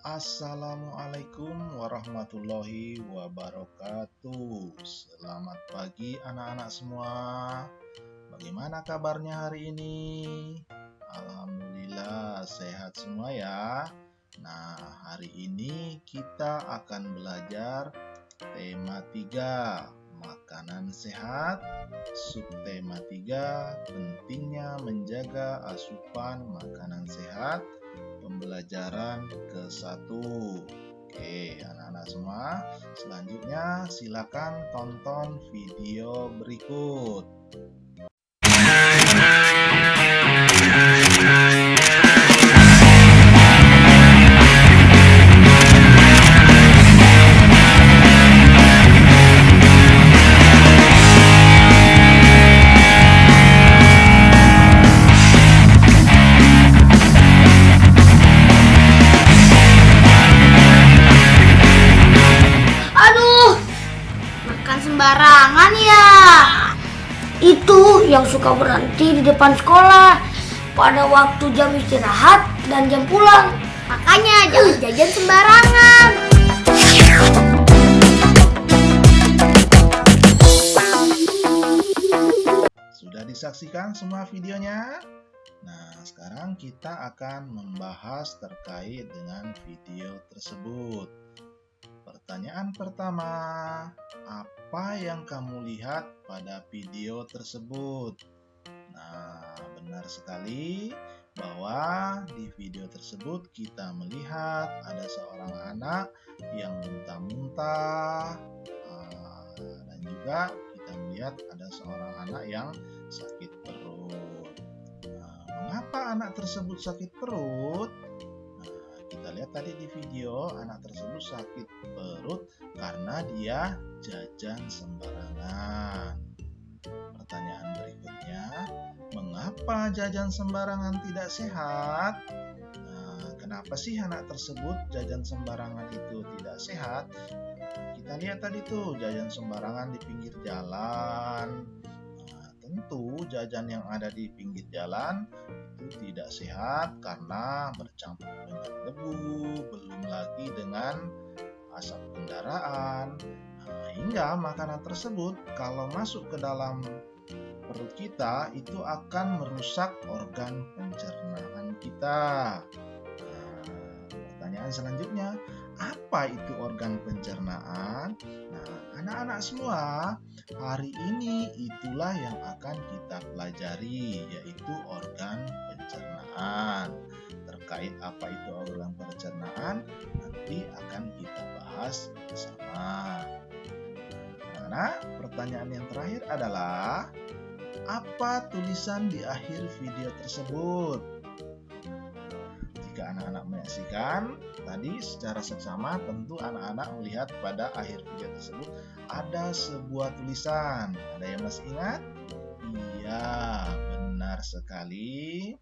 Assalamualaikum warahmatullahi wabarakatuh. Selamat pagi anak-anak semua. Bagaimana kabarnya hari ini? Alhamdulillah sehat semua ya. Nah, hari ini kita akan belajar tema 3, makanan sehat. Subtema 3, pentingnya menjaga asupan makanan sehat. Pembelajaran ke-1. Oke, anak-anak semua, selanjutnya silakan tonton video berikut. Sembarangan ya. Itu yang suka berhenti di depan sekolah pada waktu jam istirahat dan jam pulang. Makanya jangan jajan sembarangan. Sudah disaksikan semua videonya? Nah, sekarang kita akan membahas terkait dengan video tersebut. Pertanyaan pertama, apa yang kamu lihat pada video tersebut? Nah, benar sekali bahwa di video tersebut kita melihat ada seorang anak yang muntah-muntah, dan juga kita melihat ada seorang anak yang sakit perut. Nah, mengapa anak tersebut sakit perut? Kita lihat tadi di video, anak tersebut sakit perut karena dia jajan sembarangan. Pertanyaan berikutnya, mengapa jajan sembarangan tidak sehat? Nah, kenapa sih anak tersebut jajan sembarangan itu tidak sehat? Kita lihat tadi tuh, jajan sembarangan di pinggir jalan. Tentu jajan yang ada di pinggir jalan itu tidak sehat karena bercampur dengan debu, belum lagi dengan asap kendaraan, hingga makanan tersebut kalau masuk ke dalam perut kita itu akan merusak organ pencernaan kita. Pertanyaan selanjutnya, apa itu organ pencernaan? Nah, anak-anak semua, hari ini itulah yang akan kita pelajari, yaitu organ pencernaan. Terkait apa itu organ pencernaan, nanti akan kita bahas bersama. Anak-anak, pertanyaan yang terakhir adalah, apa tulisan di akhir video tersebut? Jika anak-anak menyaksikan tadi secara seksama, tentu anak-anak melihat pada akhir video tersebut ada sebuah tulisan. Ada yang masih ingat? Iya, benar sekali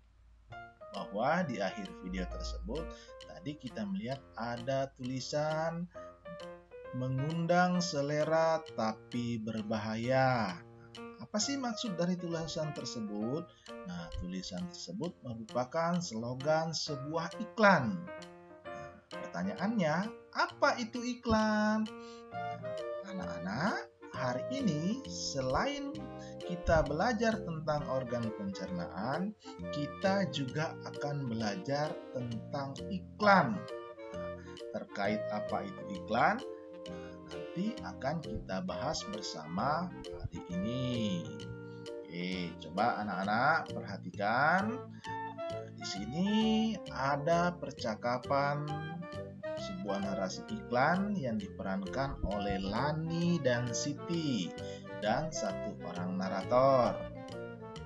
bahwa di akhir video tersebut tadi kita melihat ada tulisan mengundang selera tapi berbahaya. Apa sih maksud dari tulisan tersebut? Nah, tulisan tersebut merupakan slogan sebuah iklan. Pertanyaannya, apa itu iklan? Anak-anak, hari ini selain kita belajar tentang organ pencernaan, kita juga akan belajar tentang iklan. Terkait apa itu iklan, nanti akan kita bahas bersama hari ini. Oke, coba anak-anak perhatikan. Di sini ada percakapan sebuah narasi iklan yang diperankan oleh Lani dan Siti dan satu orang narator.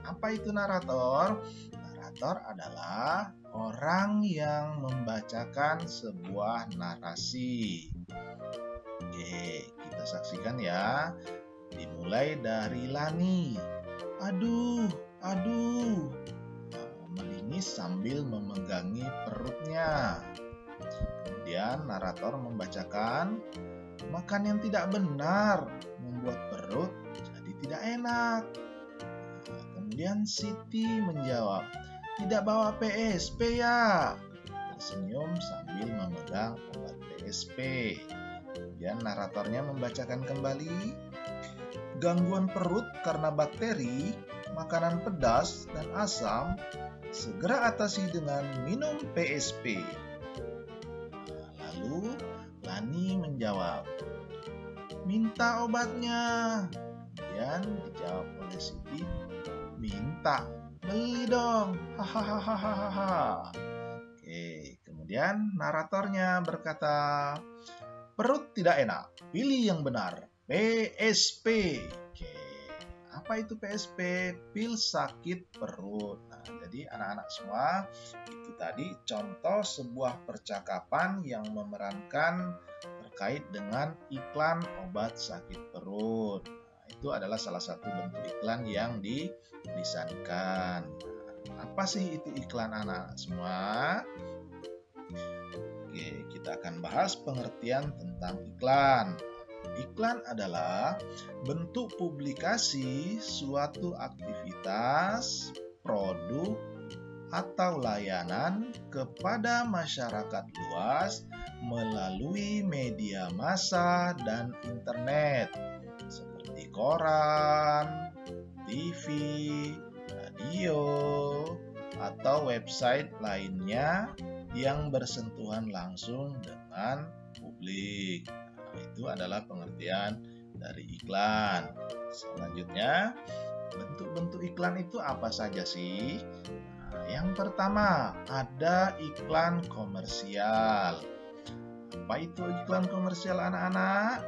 Apa itu narator? Narator adalah orang yang membacakan sebuah narasi. Oke, kita saksikan ya. Dimulai dari Lani. Aduh, melingis sambil memegangi perutnya. Kemudian narator membacakan, makan yang tidak benar membuat perut jadi tidak enak. Kemudian Siti menjawab, tidak bawa PSP ya. tersenyum sambil memegang obat PSP. Kemudian naratornya membacakan kembali. Gangguan perut karena bakteri, makanan pedas dan asam, segera atasi dengan minum PSP. Lalu Lani menjawab, minta obatnya. Kemudian dijawab oleh Siti, minta, beli dong, hahaha. Oke, kemudian naratornya berkata, perut tidak enak, pilih yang benar, PSP. Oke, apa itu PSP? Pil sakit perut. Nah, jadi anak-anak semua, itu tadi contoh sebuah percakapan yang memerankan terkait dengan iklan obat sakit perut. Nah, itu adalah salah satu bentuk iklan yang dilisankan. Apa sih itu iklan anak-anak semua? Oke, kita akan bahas pengertian tentang iklan. Iklan adalah bentuk publikasi suatu aktivitas, produk, atau layanan kepada masyarakat luas melalui media massa dan internet seperti koran, TV, radio, atau website lainnya yang bersentuhan langsung dengan publik. Nah, itu adalah pengertian dari iklan. Selanjutnya, bentuk-bentuk iklan itu apa saja sih? Nah, yang pertama, ada iklan komersial. Apa itu iklan komersial anak-anak?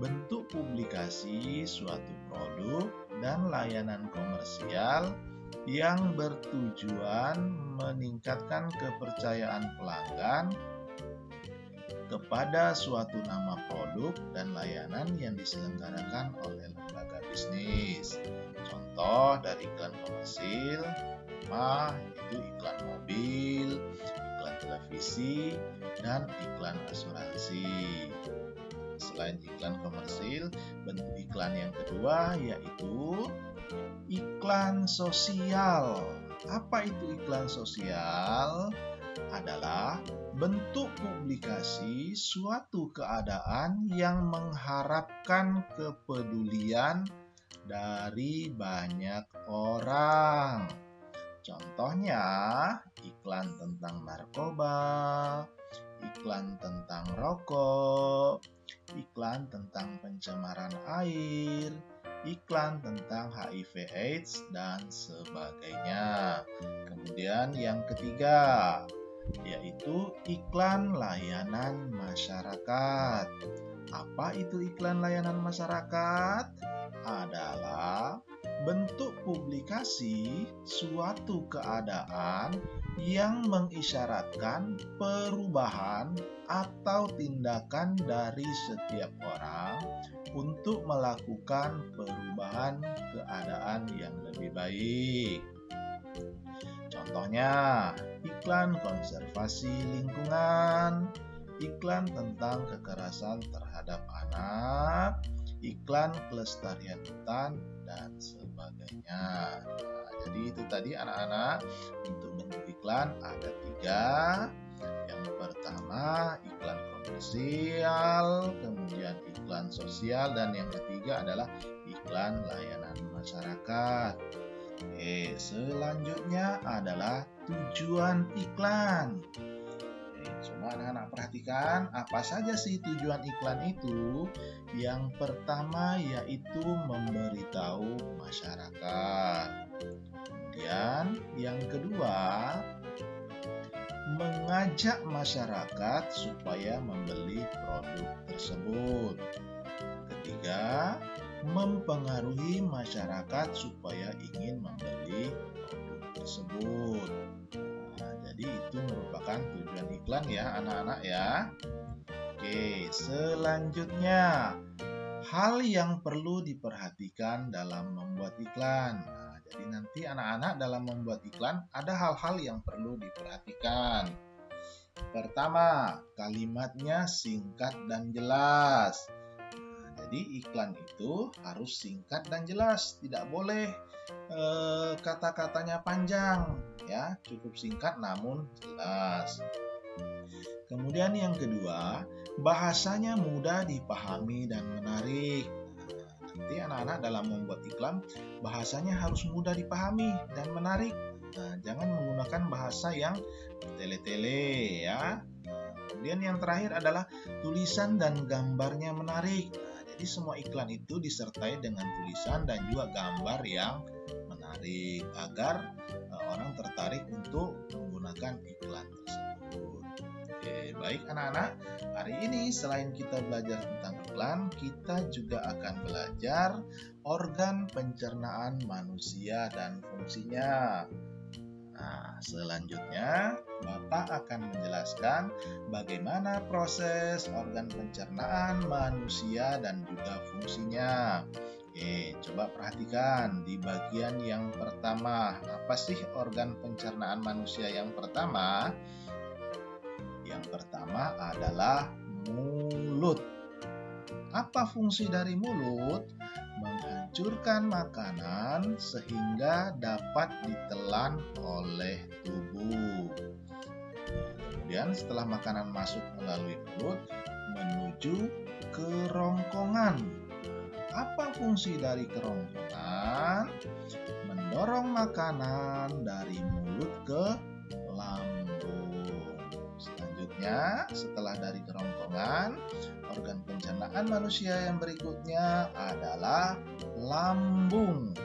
Bentuk publikasi suatu produk dan layanan komersial yang bertujuan meningkatkan kepercayaan pelanggan kepada suatu nama produk dan layanan yang diselenggarakan oleh lembaga bisnis. Contoh dari iklan komersil, itu iklan mobil, iklan televisi, dan iklan asuransi. Selain iklan komersil, bentuk iklan yang kedua yaitu iklan sosial. Apa itu iklan sosial? Adalah bentuk publikasi suatu keadaan yang mengharapkan kepedulian dari banyak orang. Contohnya, iklan tentang narkoba, iklan tentang rokok, iklan tentang pencemaran air, iklan tentang HIV/AIDS, dan sebagainya. Kemudian yang ketiga, yaitu iklan layanan masyarakat. Apa itu iklan layanan masyarakat? Adalah bentuk publikasi suatu keadaan yang mengisyaratkan perubahan atau tindakan dari setiap orang untuk melakukan perubahan keadaan yang lebih baik. Contohnya, iklan konservasi lingkungan, iklan tentang kekerasan terhadap anak, iklan kelestarian hutan, dan sebagainya. Nah, jadi itu tadi anak-anak, bentuk-bentuk iklan ada 3. Yang pertama iklan komersial, kemudian iklan sosial, dan yang ketiga adalah iklan layanan masyarakat. Selanjutnya adalah tujuan iklan. Semua anak-anak perhatikan, apa saja sih tujuan iklan itu? Yang pertama yaitu memberitahu masyarakat. Kemudian yang kedua, mengajak masyarakat supaya membeli produk tersebut. Ketiga, mempengaruhi masyarakat supaya ingin membeli produk tersebut. Nah, jadi itu merupakan tujuan iklan ya anak-anak ya. Oke, selanjutnya hal yang perlu diperhatikan dalam membuat iklan. Nah, jadi nanti anak-anak dalam membuat iklan ada hal-hal yang perlu diperhatikan. Pertama, kalimatnya singkat dan jelas. Jadi iklan itu harus singkat dan jelas, tidak boleh kata-katanya panjang. ya, cukup singkat namun jelas. Kemudian yang kedua, bahasanya mudah dipahami dan menarik. Nanti anak-anak dalam membuat iklan, bahasanya harus mudah dipahami dan menarik. Jangan menggunakan bahasa yang tele-tele ya. Kemudian yang terakhir adalah tulisan dan gambarnya menarik. Jadi semua iklan itu disertai dengan tulisan dan juga gambar yang menarik agar orang tertarik untuk menggunakan iklan tersebut. Oke, baik anak-anak, hari ini selain kita belajar tentang iklan, kita juga akan belajar organ pencernaan manusia dan fungsinya. Nah, selanjutnya Bapak akan menjelaskan bagaimana proses organ pencernaan manusia dan juga fungsinya. Oke, coba perhatikan di bagian yang pertama. Apa sih organ pencernaan manusia yang pertama? Yang pertama adalah mulut. Apa fungsi dari mulut? Menghancurkan makanan sehingga dapat ditelan oleh tubuh. Kemudian setelah makanan masuk melalui mulut menuju kerongkongan. Apa fungsi dari kerongkongan? Mendorong makanan dari mulut ke lambung. Selanjutnya, setelah dari kerongkongan, organ pencernaan manusia yang berikutnya adalah lambung.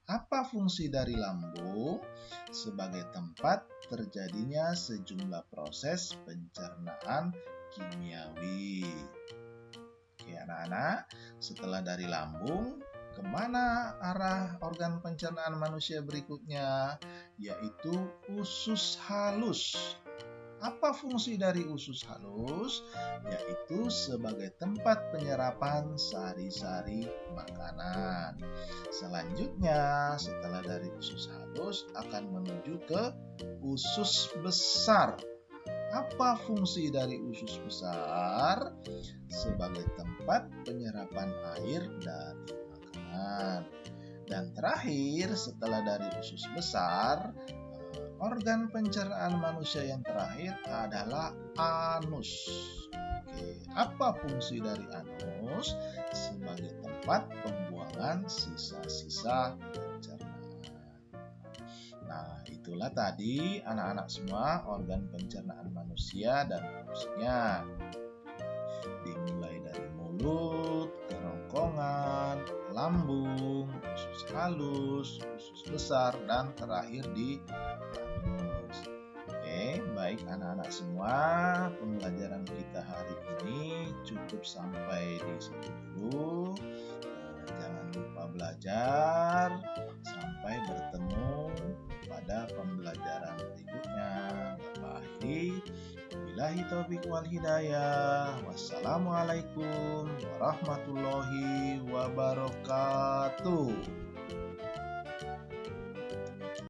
Apa fungsi dari lambung? Sebagai tempat terjadinya sejumlah proses pencernaan kimiawi. Oke anak-anak, setelah dari lambung, kemana arah organ pencernaan manusia berikutnya? Yaitu usus halus. Apa fungsi dari usus halus? Yaitu sebagai tempat penyerapan sari-sari makanan. Selanjutnya, setelah dari usus halus akan menuju ke usus besar. Apa fungsi dari usus besar? Sebagai tempat penyerapan air dari makanan. Dan terakhir, setelah dari usus besar, organ pencernaan manusia yang terakhir adalah anus. Oke, apa fungsi dari anus? Sebagai tempat pembuangan sisa-sisa pencernaan. Nah, itulah tadi anak-anak semua organ pencernaan manusia dan fungsinya. Dimulai dari mulut, kerongkongan, lambung, usus halus, usus besar, dan terakhir di anus. Oke, baik anak-anak semua, pembelajaran kita hari ini cukup sampai di situ dulu. Jangan lupa belajar. Sampai bertemu pada pembelajaran berikutnya. Bapak akhiri. Wabillahi taufiq wal hidayah. Wassalamualaikum warahmatullahi wabarakatuh.